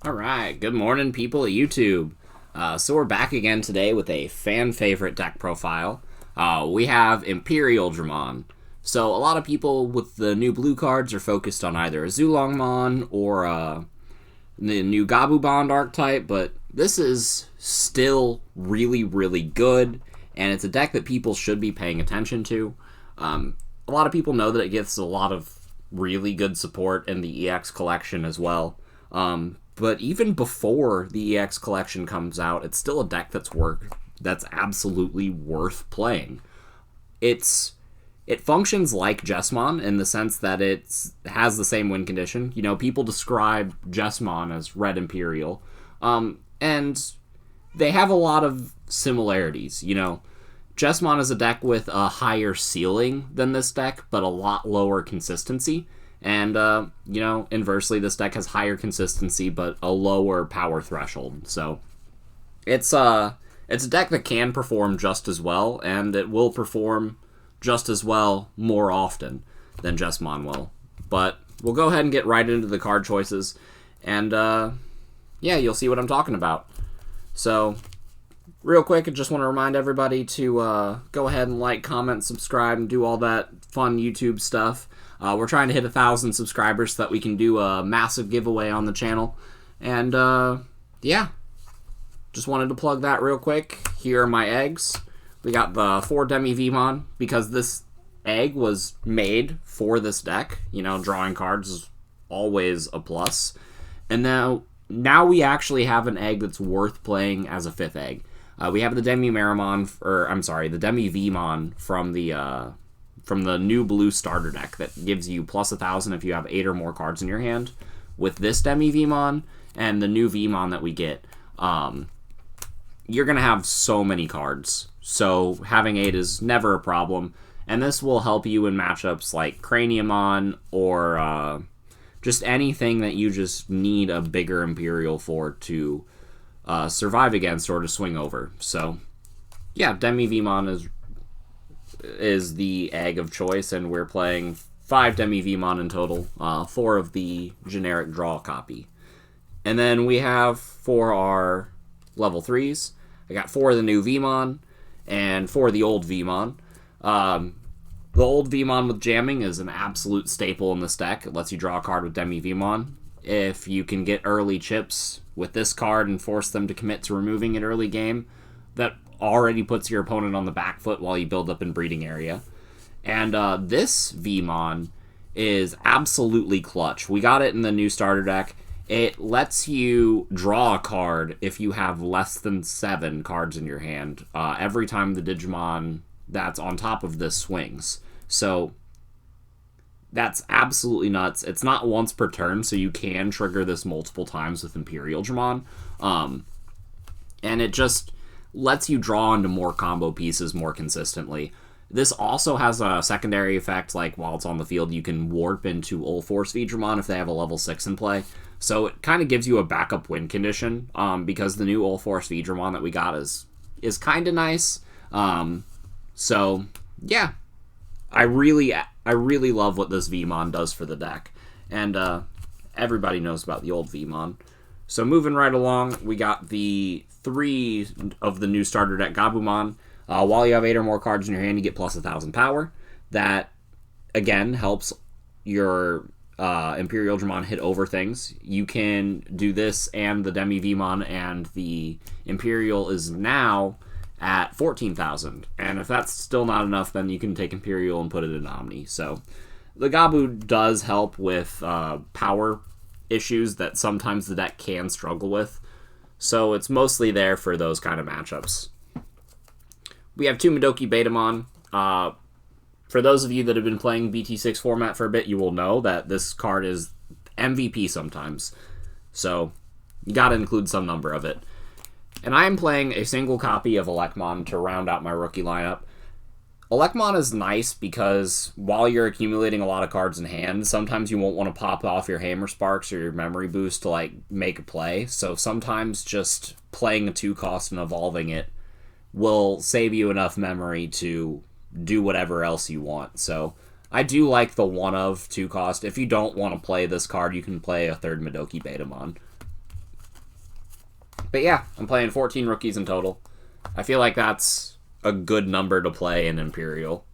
Alright, good morning, people of YouTube. So we're back again today with a fan favorite deck profile. We have Imperialdramon. So a lot of people with the new blue cards are focused on either a Zulongmon or the new Gabubond archetype, but this is still really, really good, and it's a deck that people should be paying attention to. A lot of people know that it gets a lot of really good support in the EX collection as well. But even before the EX collection comes out, it's still a deck that's absolutely worth playing. It functions like Jessamon in the sense that it has the same win condition. You know, people describe Jessamon as Red Imperial, and they have a lot of similarities. You know, Jessamon is a deck with a higher ceiling than this deck, but a lot lower consistency. And, you know, inversely, this deck has higher consistency, but a lower power threshold. So, it's a deck that can perform just as well, and it will perform just as well more often than Jessamon will. But we'll go ahead and get right into the card choices, and, yeah, you'll see what I'm talking about. So, real quick, I just want to remind everybody to go ahead and like, comment, subscribe, and do all that fun YouTube stuff. We're trying to hit 1,000 subscribers so that we can do a massive giveaway on the channel. And, yeah. Just wanted to plug that real quick. Here are my eggs. We got the 4 Demi-Vmon, because this egg was made for this deck. You know, drawing cards is always a plus. And now we actually have an egg that's worth playing as a 5th egg. We have the the Demi-Vmon from the new blue starter deck that gives you plus 1,000 if you have 8 or more cards in your hand. With this Demi-Vmon and the new Vmon that we get, you're going to have so many cards. So having 8 is never a problem. And this will help you in matchups like Craniumon or just anything that you just need a bigger Imperial for to survive against or to swing over. So, yeah, Demi-Vmon is the egg of choice, and we're playing 5 Demi-Vmon in total, 4 of the generic draw copy. And then we have, for our level 3s, I got 4 of the new Vmon and 4 of the old Vmon. The old Vmon with jamming is an absolute staple in this deck. It lets you draw a card with Demi-Vmon. If you can get early chips with this card and force them to commit to removing it early game, that already puts your opponent on the back foot while you build up in breeding area. And this Vmon is absolutely clutch. We got it in the new starter deck. It lets you draw a card if you have less than 7 cards in your hand every time the Digimon that's on top of this swings. So that's absolutely nuts. It's not once per turn, so you can trigger this multiple times with Imperialdramon. And it just lets you draw into more combo pieces more consistently. This also has a secondary effect, like while it's on the field, you can warp into Ulforce Vidramon if they have a level 6 in play. So it kind of gives you a backup win condition, because the new Ulforce Vidramon that we got is kind of nice. So, yeah. I really love what this Vmon does for the deck. And everybody knows about the old Vmon. So moving right along, we got the 3 of the new starter deck Gabumon. While you have 8 or more cards in your hand, you get plus 1,000 power. That, again, helps your Imperialdramon hit over things. You can do this and the Demi-Vmon, and the Imperial is now at 14,000. And if that's still not enough, then you can take Imperial and put it in Omni. So the Gabu does help with power issues that sometimes the deck can struggle with. So it's mostly there for those kind of matchups. We have 2 Madoki Betamon. For those of you that have been playing Bt6 format for a bit, you will know that this card is MVP sometimes. So you gotta include some number of it. And I am playing a single copy of Elecmon to round out my rookie lineup. Elecmon is nice because while you're accumulating a lot of cards in hand, sometimes you won't want to pop off your Hammer Sparks or your Memory Boost to like make a play. So sometimes just playing a 2 cost and evolving it will save you enough memory to do whatever else you want. So I do like the 1 of 2 cost. If you don't want to play this card, you can play a 3rd Madoki Betamon. But yeah, I'm playing 14 rookies in total. I feel like that's a good number to play in Imperial.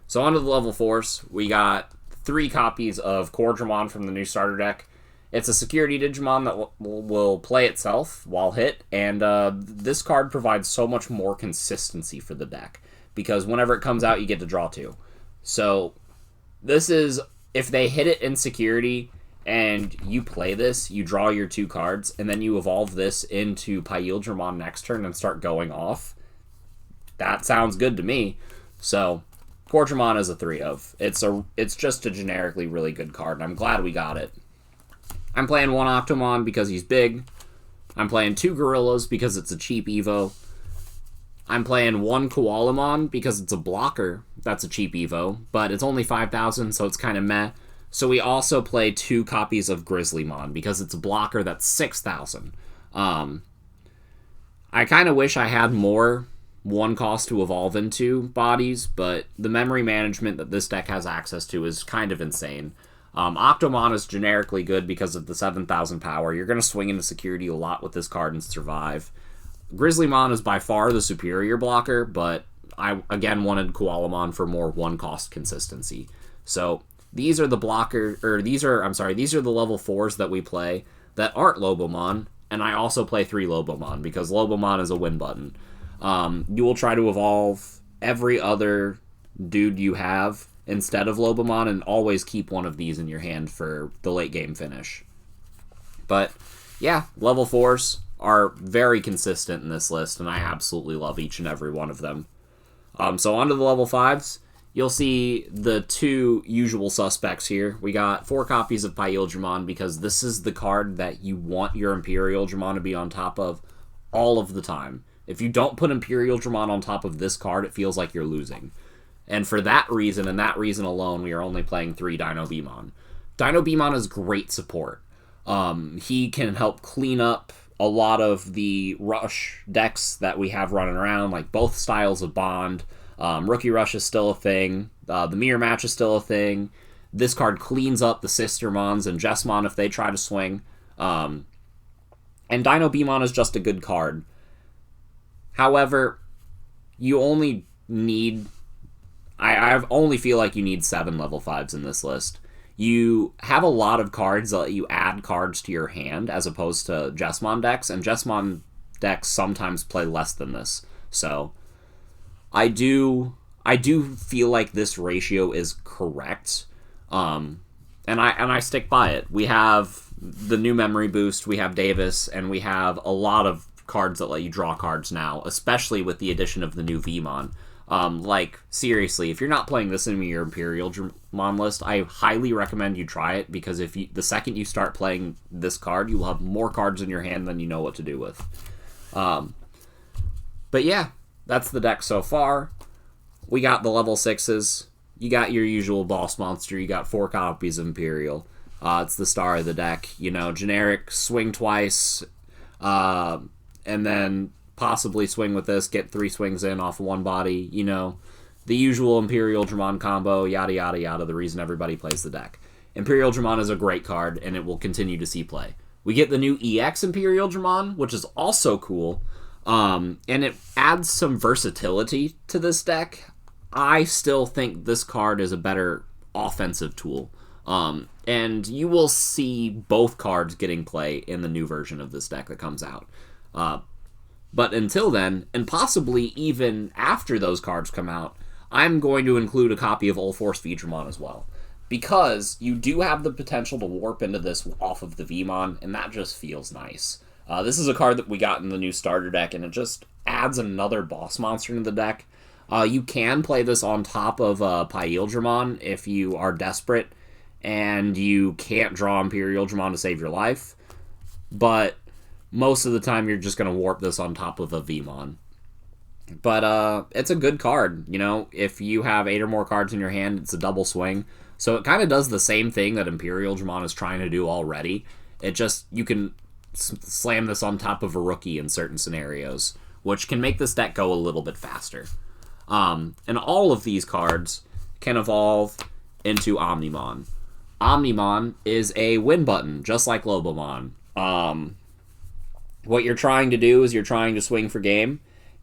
So onto the level 4s, we got 3 copies of Imperialdramon from the new starter deck. It's a security Digimon that will play itself while hit, and this card provides so much more consistency for the deck, because whenever it comes out, you get to draw 2. So this is, if they hit it in security, and you play this, you draw your 2 cards, and then you evolve this into Imperialdramon next turn and start going off. That sounds good to me. So, Imperialdramon is a 3 of. It's just a generically really good card, and I'm glad we got it. I'm playing 1 Octomon because he's big. I'm playing 2 Gorillas because it's a cheap Evo. I'm playing 1 Koalamon because it's a blocker. That's a cheap Evo, but it's only 5,000, so it's kind of meh. So we also play 2 copies of Grizzlymon because it's a blocker that's 6,000. I kind of wish I had more 1 cost to evolve into bodies, but the memory management that this deck has access to is kind of insane. Octomon is generically good because of the 7,000 power. You're going to swing into security a lot with this card and survive. Grizzlymon is by far the superior blocker, but I, again, wanted Koalamon for more 1 cost consistency. So these are the these are the level 4s that we play that aren't Lobomon, and I also play 3 Lobomon because Lobomon is a win button. You will try to evolve every other dude you have instead of Lobomon, and always keep one of these in your hand for the late game finish. But yeah, level 4s are very consistent in this list, and I absolutely love each and every one of them. So onto the level 5s, you'll see the 2 usual suspects here. We got 4 copies of Imperialdramon because this is the card that you want your Imperialdramon to be on top of all of the time. If you don't put Imperialdramon on top of this card, it feels like you're losing. And for that reason, and that reason alone, we are only playing 3 Dinobemon. Dinobemon is great support. He can help clean up a lot of the rush decks that we have running around, like both styles of Bond. Rookie Rush is still a thing. The Mirror Match is still a thing. This card cleans up the Sistermons and Jessmon if they try to swing. And Dinobemon is just a good card. However, you only need... I only feel like you need 7 level 5s in this list. You have a lot of cards that you add cards to your hand as opposed to Jessmon decks, and Jessmon decks sometimes play less than this. So I do feel like this ratio is correct. And I stick by it. We have the new memory boost, we have Davis, and we have a lot of cards that let you draw cards now, especially with the addition of the new Vmon. Like, seriously, if you're not playing this in your Imperialdramon list, I highly recommend you try it, because the second you start playing this card, you will have more cards in your hand than you know what to do with. But yeah, that's the deck so far. We got the level 6s. You got your usual boss monster. You got 4 copies of Imperial. It's the star of the deck. You know, generic swing twice, and then possibly swing with this, get 3 swings in off of 1 body, you know, the usual Imperialdramon combo, yada yada yada, the reason everybody plays the deck. Imperialdramon is a great card, and it will continue to see play. We get the new EX Imperialdramon, which is also cool, and it adds some versatility to this deck. I still think this card is a better offensive tool, and you will see both cards getting play in the new version of this deck that comes out. But until then, and possibly even after those cards come out, I'm going to include a copy of Ulforce Veedramon as well. Because you do have the potential to warp into this off of the Vmon, and that just feels nice. This is a card that we got in the new starter deck, and it just adds another boss monster into the deck. You can play this on top of Imperialdramon if you are desperate, and you can't draw Imperialdramon to save your life. But most of the time, you're just going to warp this on top of a Vmon. But it's a good card. You know, if you have 8 or more cards in your hand, it's a double swing. So it kind of does the same thing that Imperialdramon is trying to do already. It just, you can slam this on top of a rookie in certain scenarios, which can make this deck go a little bit faster. And all of these cards can evolve into Omnimon. Omnimon is a win button, just like Lobomon. what you're trying to do is you're trying to swing for game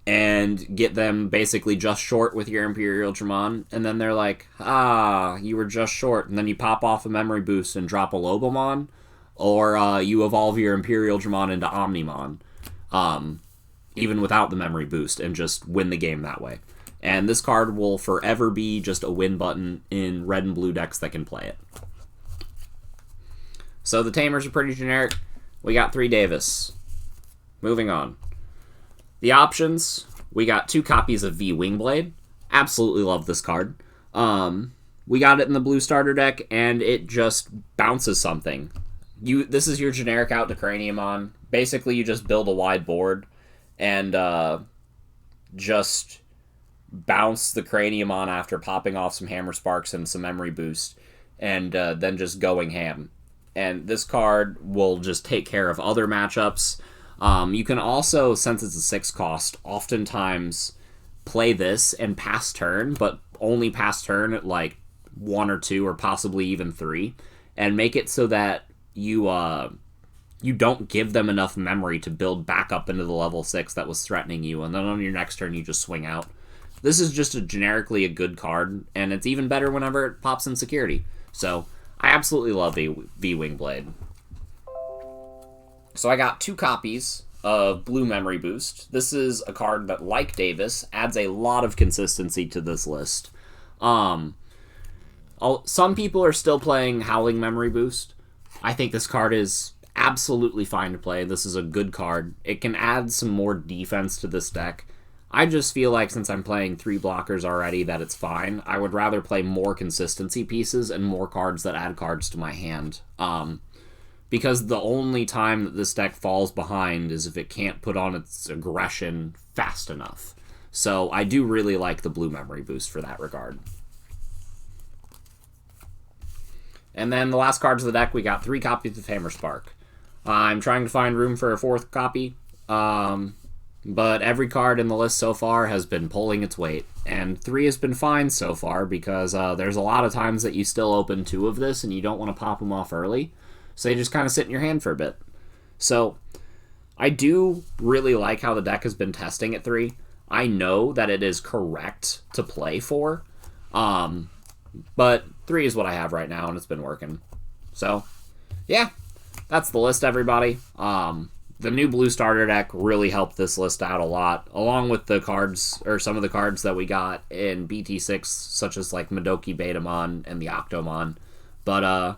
and get them basically just short with your Imperialdramon, and then they're like, you were just short, and then you pop off a memory boost and drop a Lobomon, or you evolve your Imperialdramon into Omnimon, even without the memory boost, and just win the game that way. And this card will forever be just a win button in red and blue decks that can play it. So the Tamers are pretty generic. We got 3 Davis. Moving on. The options, we got 2 copies of V Wingblade. Absolutely love this card. We got it in the blue starter deck, and it just bounces something. This is your generic out to Craniumon. Basically, you just build a wide board and just bounce the Craniumon after popping off some Hammer Sparks and some Memory Boost, and then just going ham. And this card will just take care of other matchups. You can also, since it's a 6 cost, oftentimes play this and pass turn, but only pass turn at like 1 or 2 or possibly even 3, and make it so that you don't give them enough memory to build back up into the level 6 that was threatening you, and then on your next turn you just swing out. This is just generically a good card, and it's even better whenever it pops in security. So I absolutely love V Wingblade. So I got 2 copies of Blue Memory Boost. This is a card that, like Davis, adds a lot of consistency to this list. Some people are still playing Howling Memory Boost. I think this card is absolutely fine to play. This is a good card. It can add some more defense to this deck. I just feel like since I'm playing 3 blockers already that it's fine. I would rather play more consistency pieces and more cards that add cards to my hand. Because the only time that this deck falls behind is if it can't put on its aggression fast enough. So I do really like the Blue Memory Boost for that regard. And then the last cards of the deck, we got 3 copies of Hammer Spark. I'm trying to find room for a 4th copy. But every card in the list so far has been pulling its weight. And 3 has been fine so far because there's a lot of times that you still open 2 of this and you don't want to pop them off early. So they just kind of sit in your hand for a bit. So I do really like how the deck has been testing at 3. I know that it is correct to play 4. But 3 is what I have right now and it's been working. So yeah, that's the list, everybody. The new blue starter deck really helped this list out a lot, along with the cards, or some of the cards that we got in Bt6, such as like Madoki Betamon and the Octomon. But,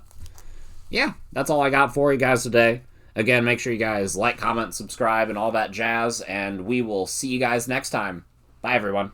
yeah, that's all I got for you guys today. Again, make sure you guys like, comment, subscribe, and all that jazz, and we will see you guys next time. Bye, everyone.